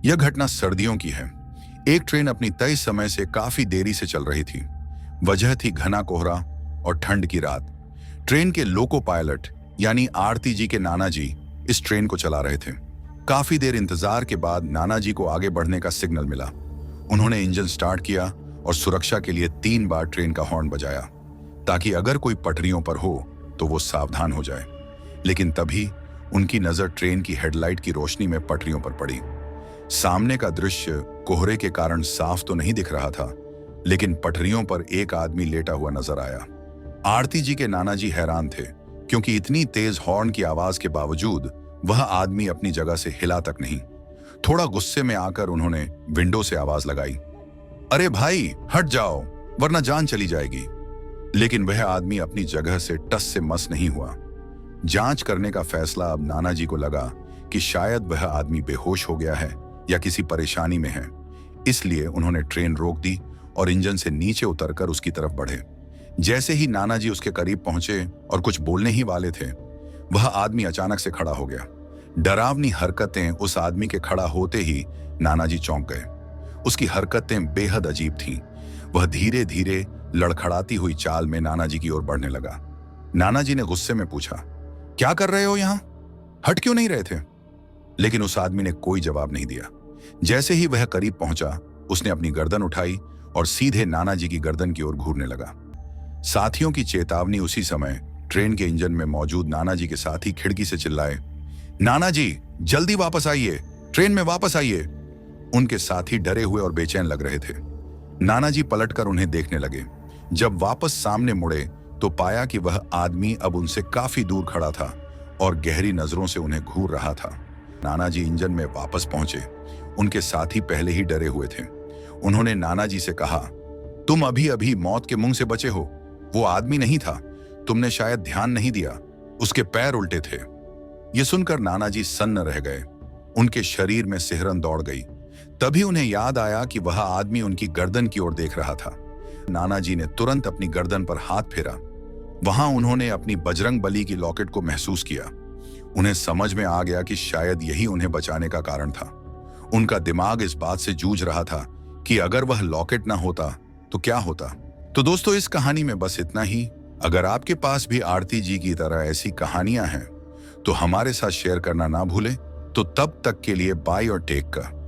यह घटना सर्दियों की है। एक ट्रेन अपनी तय समय से काफी देरी से चल रही थी। वजह थी घना कोहरा और ठंड की रात। ट्रेन के लोको पायलट यानी आरती जी के नाना जी इस ट्रेन को चला रहे थे। काफी देर इंतजार के बाद नाना जी को आगे बढ़ने का सिग्नल मिला। उन्होंने इंजन स्टार्ट किया और सुरक्षा के लिए 3 बार ट्रेन का हॉर्न बजाया, ताकि अगर कोई पटरियों पर हो तो वो सावधान हो जाए। लेकिन तभी उनकी नजर ट्रेन की हेडलाइट की रोशनी में पटरियों पर पड़ी। सामने का दृश्य कोहरे के कारण साफ तो नहीं दिख रहा था, लेकिन पटरियों पर एक आदमी लेटा हुआ नजर आया। आरती जी के नाना जी हैरान थे, क्योंकि इतनी तेज हॉर्न की आवाज के बावजूद वह आदमी अपनी जगह से हिला तक नहीं। थोड़ा गुस्से में आकर उन्होंने विंडो से आवाज लगाई, अरे भाई हट जाओ, वरना जान चली जाएगी। लेकिन वह आदमी अपनी जगह से टस से मस नहीं हुआ। जांच करने का फैसला अब नाना जी को लगा कि शायद वह आदमी बेहोश हो गया है या किसी परेशानी में है। इसलिए उन्होंने ट्रेन रोक दी और इंजन से नीचे उतरकर उसकी तरफ बढ़े। जैसे ही नाना जी उसके करीब पहुंचे और कुछ बोलने ही वाले थे, वह आदमी अचानक से खड़ा हो गया। डरावनी हरकतें उस आदमी के खड़ा होते ही नाना जी चौंक गए। उसकी हरकतें बेहद अजीब थीं। वह धीरे धीरे लड़खड़ाती हुई चाल में नाना जी की ओर बढ़ने लगा। नाना जी ने गुस्से में पूछा, क्या कर रहे हो यहां? हट क्यों नहीं रहे थे? लेकिन उस आदमी ने कोई जवाब नहीं दिया। जैसे ही वह करीब पहुंचा, उसने अपनी गर्दन उठाई और सीधे नाना जी की गर्दन की ओर घूरने लगा। साथियों की चेतावनी उसी समय ट्रेन के इंजन में मौजूद नाना जी के साथी खिड़की से चिल्लाए, नाना जी जल्दी वापस आइए, ट्रेन में वापस आइए। उनके साथी डरे हुए और बेचैन लग रहे थे। नाना जी पलटकर उन्हें देखने लगे। जब वापस सामने मुड़े तो पाया कि वह आदमी अब उनसे काफी दूर खड़ा था और गहरी नजरों से उन्हें घूर रहा था। नाना जी इंजन में वापस पहुंचे। उनके साथी पहले ही डरे हुए थे। उन्होंने नाना जी से कहा, तुम अभी अभी मौत के मुंह से बचे हो। वो आदमी नहीं था, तुमने शायद ध्यान नहीं दिया, उसके पैर उल्टे थे। ये सुनकर नाना जी सन्न रह गए। उनके शरीर में सिहरन दौड़ गई। तभी उन्हें याद आया कि वह आदमी उनकी गर्दन की ओर देख रहा था। नाना जी ने तुरंत अपनी गर्दन पर हाथ फेरा। वहां उन्होंने अपनी बजरंग बली की लॉकेट को महसूस किया। उन्हें समझ में आ गया कि शायद यही उन्हें बचाने का कारण था। उनका दिमाग इस बात से जूझ रहा था कि अगर वह लॉकेट ना होता तो क्या होता। तो दोस्तों, इस कहानी में बस इतना ही। अगर आपके पास भी आरती जी की तरह ऐसी कहानियां हैं तो हमारे साथ शेयर करना ना भूलें। तो तब तक के लिए बाय और टेक केयर।